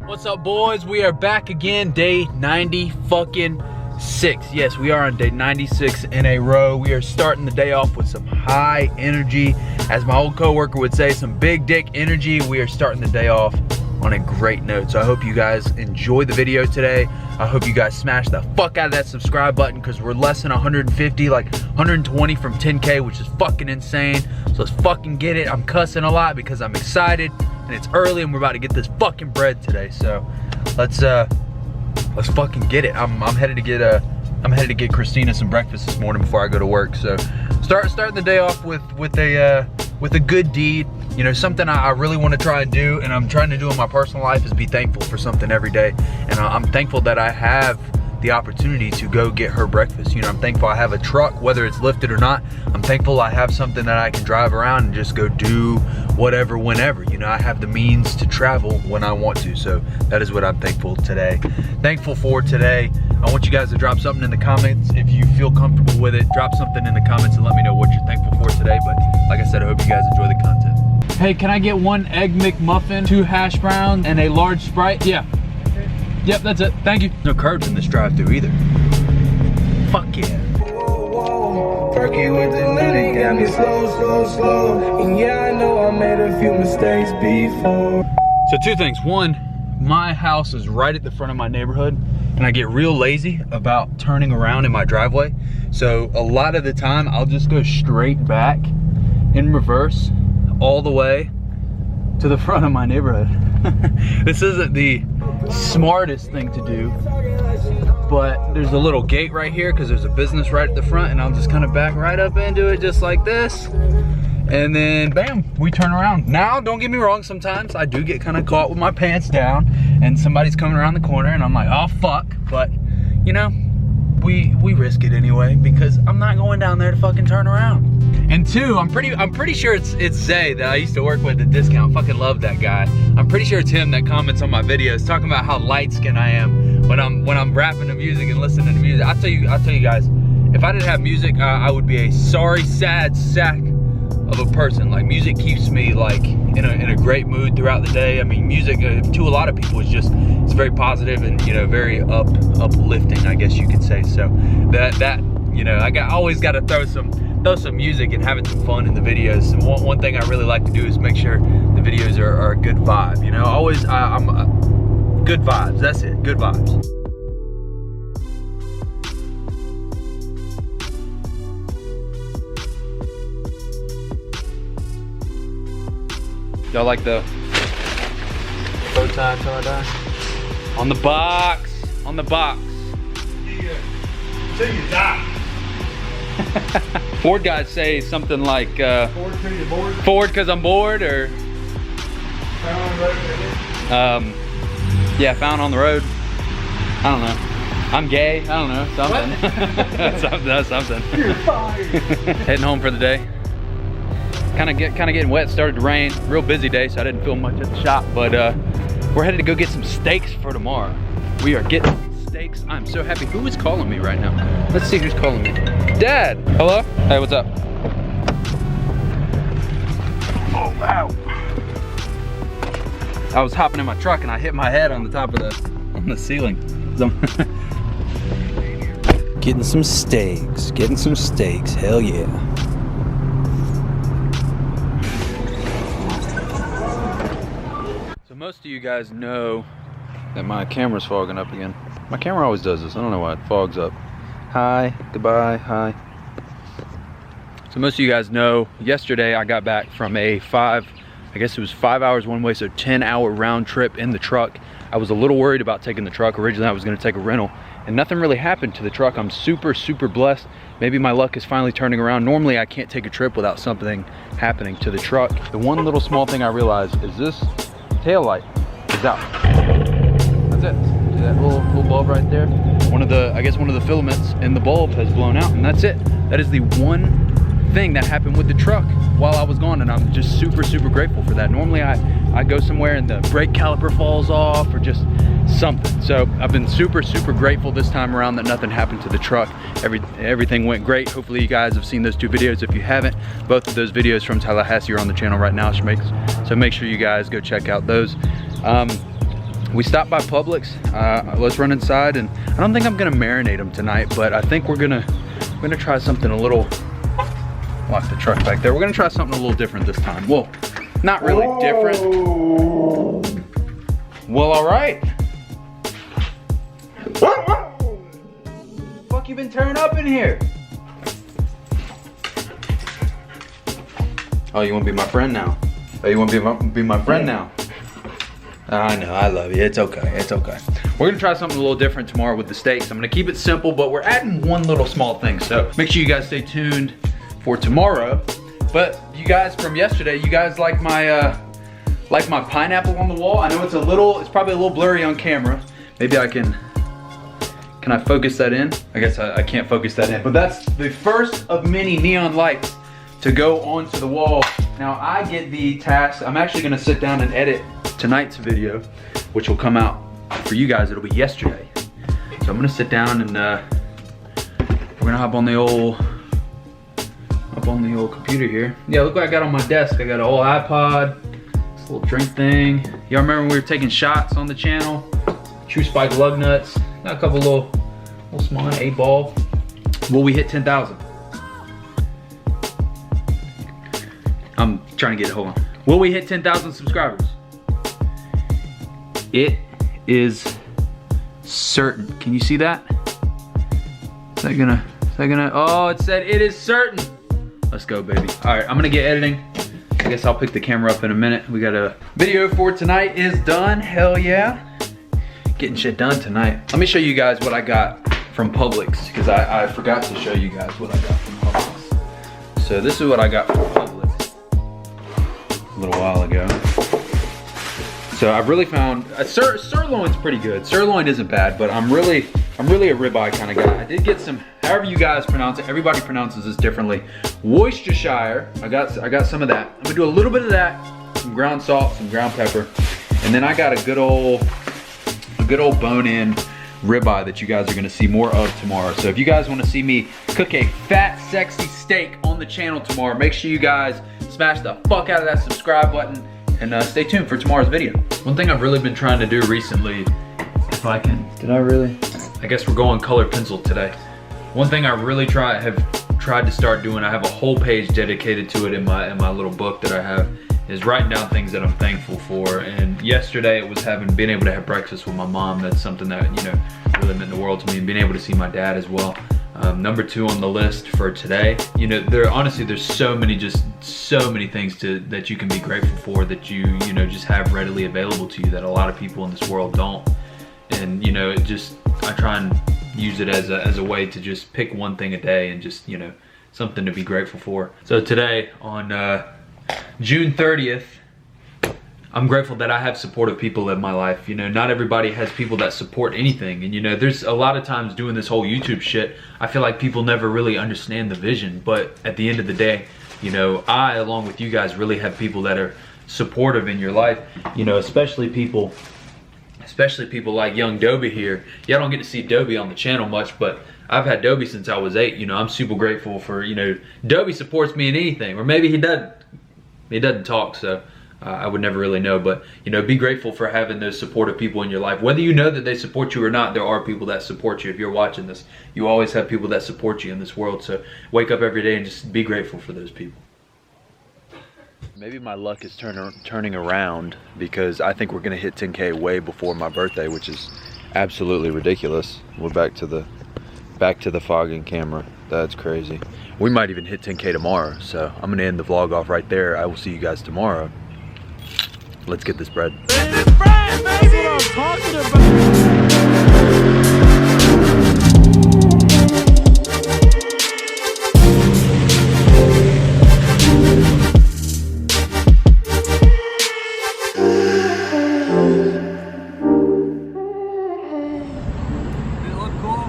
What's up, boys? We are back again, day 90 fucking 6. Yes, we are on day 96 in a row. We are starting the day off with some high energy. As my old coworker would say, some big dick energy. We are starting the day off on a great note. So I hope you guys enjoy the video today. I hope you guys smash the fuck out of that subscribe button because we're less than 150, like 120 from 10K, which is fucking insane. So let's fucking get it. I'm cussing a lot because I'm excited and it's early and we're about to get this fucking bread today. So let's fucking get it. I'm headed to get Christina some breakfast this morning before I go to work. So starting the day off with a good deed. You know, something I really want to try and do, and I'm trying to do in my personal life, is be thankful for something every day. And I'm thankful that I have the opportunity to go get her breakfast. You know, I'm thankful I have a truck, whether it's lifted or not. I'm thankful I have something that I can drive around and just go do whatever, whenever. You know, I have the means to travel when I want to. So that is what I'm thankful for today. I want you guys to drop something in the comments. If you feel comfortable with it, drop something in the comments and let me know what you're thankful for today. But like I said, I hope you guys enjoy the content. Hey, can I get 1 egg McMuffin, 2 hash browns, and a large Sprite? Yeah. Okay. Yep, that's it. Thank you. No carbs in this drive-thru either. Fuck yeah. Perky with the money got me slow. And yeah, I know I made a few mistakes before. So 2 things. 1, my house is right at the front of my neighborhood, and I get real lazy about turning around in my driveway. So a lot of the time, I'll just go straight back in reverse all the way to the front of my neighborhood. This isn't the smartest thing to do, but there's a little gate right here because there's a business right at the front, and I'll just kind of back right up into it just like this, and then bam, we turn around. Now, don't get me wrong, sometimes I do get kind of caught with my pants down and somebody's coming around the corner and I'm like, oh fuck, but you know, we risk it anyway because I'm not going down there to fucking turn around. And 2, I'm pretty sure it's Zay that I used to work with at Discount. Fucking love that guy. I'm pretty sure it's him that comments on my videos talking about how light skinned I am when I'm rapping to music and listening to music. I'll tell you guys, if I didn't have music, I would be a sorry, sad sack of a person. Like, music keeps me like in a great mood throughout the day. I mean, music to a lot of people is just, it's very positive and, you know, very uplifting, I guess you could say. So that you know, I always got to throw some music and having some fun in the videos. And one thing I really like to do is make sure the videos are a good vibe. You know, always I'm good vibes. That's it, good vibes. Y'all like the bow tie till I die? On the box, on the box. Till you die. Ford guys say something like Ford till you're bored. Ford because I'm bored, or yeah, found on the road. I don't know. I'm gay. I don't know. Something. That's something. You're fired. Heading home for the day. Kind of getting wet. Started to rain. Real busy day, so I didn't film much at the shop. But we're headed to go get some steaks for tomorrow. We are getting steaks. I'm so happy. Who is calling me right now? Let's see who's calling me. Dad. Hello. Hey, what's up? Oh wow. I was hopping in my truck and I hit my head on the top of the ceiling. Getting some steaks. Getting some steaks. Hell yeah. So most of you guys know that my camera's fogging up again. My camera always does this. I don't know why it fogs up. Hi, goodbye, hi. So most of you guys know, yesterday I got back from a I guess it was 5 hours one way, so 10-hour round trip in the truck. I was a little worried about taking the truck. Originally I was gonna take a rental, and nothing really happened to the truck. I'm super, super blessed. Maybe my luck is finally turning around. Normally I can't take a trip without something happening to the truck. The one little small thing I realized is this tail light is out. That's it. See that little bulb right there? I guess one of the filaments in the bulb has blown out, and that's it. That is the one thing that happened with the truck while I was gone, and I'm just super, super grateful for that. Normally I go somewhere and the brake caliper falls off or just something. So I've been super, super grateful this time around that nothing happened to the truck. Everything went great. Hopefully you guys have seen those 2 videos. If you haven't, both of those videos from Tallahassee are on the channel right now, so make sure you guys go check out those. we stopped by Publix. Let's run inside, and I don't think I'm gonna marinate them tonight, but I think we're gonna try something a little, lock the truck back there. We're gonna try something a little different this time. Well, not really different. Well, all right. Fuck, you been turning up in here? Oh, you wanna be my friend now? Oh, you wanna be my friend now? I know, I love you. It's okay, it's okay. We're gonna try something a little different tomorrow with the steaks. I'm gonna keep it simple, but we're adding one little small thing. So make sure you guys stay tuned for tomorrow. But you guys from yesterday, you guys like my pineapple on the wall? I know it's probably a little blurry on camera. Maybe I can I focus that in? I guess I can't focus that in, but that's the first of many neon lights to go onto the wall. Now I get the task, I'm actually gonna sit down and edit tonight's video, which will come out for you guys. It'll be yesterday. So I'm gonna sit down and we're gonna hop on the old computer here. Yeah, look what I got on my desk. I got an old iPod, this little drink thing. Y'all remember when we were taking shots on the channel? True Spike lug nuts. Got a couple little small 8-ball. Will we hit 10,000? I'm trying to get it, hold on. Will we hit 10,000 subscribers? It is certain. Can you see that? Is that gonna, oh, it said it is certain. Let's go, baby. All right, I'm gonna get editing. I guess I'll pick the camera up in a minute. We got a video for tonight is done, hell yeah. Getting shit done tonight. Let me show you guys what I got from Publix, because I forgot to show you guys what I got from Publix. So this is what I got from Publix a little while ago. So I've really found sirloin's pretty good. Sirloin isn't bad, but I'm really a ribeye kind of guy. I did get some, however you guys pronounce it, everybody pronounces this differently. Worcestershire, I got some of that. I'm gonna do a little bit of that, some ground salt, some ground pepper, and then I got a good old bone-in ribeye that you guys are gonna see more of tomorrow. So if you guys wanna see me cook a fat, sexy steak on the channel tomorrow, make sure you guys smash the fuck out of that subscribe button and stay tuned for tomorrow's video. One thing I've really been trying to do recently, if I can, I guess we're going color pencil today. One thing I really have tried to start doing, I have a whole page dedicated to it in my little book that I have, is writing down things that I'm thankful for. And yesterday it was being able to have breakfast with my mom. That's something that, you know, really meant the world to me, and being able to see my dad as well. Number 2 on the list for today, you know, honestly there's so many things that you can be grateful for, that you know, just have readily available to you, that a lot of people in this world don't. And you know, I try and use it as a way to just pick one thing a day and just, you know, something to be grateful for. So today on June 30th, I'm grateful that I have supportive people in my life. You know, not everybody has people that support anything. And you know, there's a lot of times doing this whole YouTube shit, I feel like people never really understand the vision. But at the end of the day, you know, I, along with you guys, really have people that are supportive in your life. You know, especially people like young Dobie here. Y'all don't get to see Dobie on the channel much, but I've had Dobie since I was 8. You know, I'm super grateful for, you know, Dobie supports me in anything, or maybe he doesn't. He doesn't talk, so I would never really know. But you know, be grateful for having those supportive people in your life. Whether you know that they support you or not, there are people that support you. If you're watching this, you always have people that support you in this world. So wake up every day and just be grateful for those people. Maybe my luck is turning around, because I think we're gonna hit 10K way before my birthday, which is absolutely ridiculous. We're back to the fogging camera. That's crazy. We might even hit 10K tomorrow, so I'm gonna end the vlog off right there. I will see you guys tomorrow. Let's get this bread. That's what I'm talking about.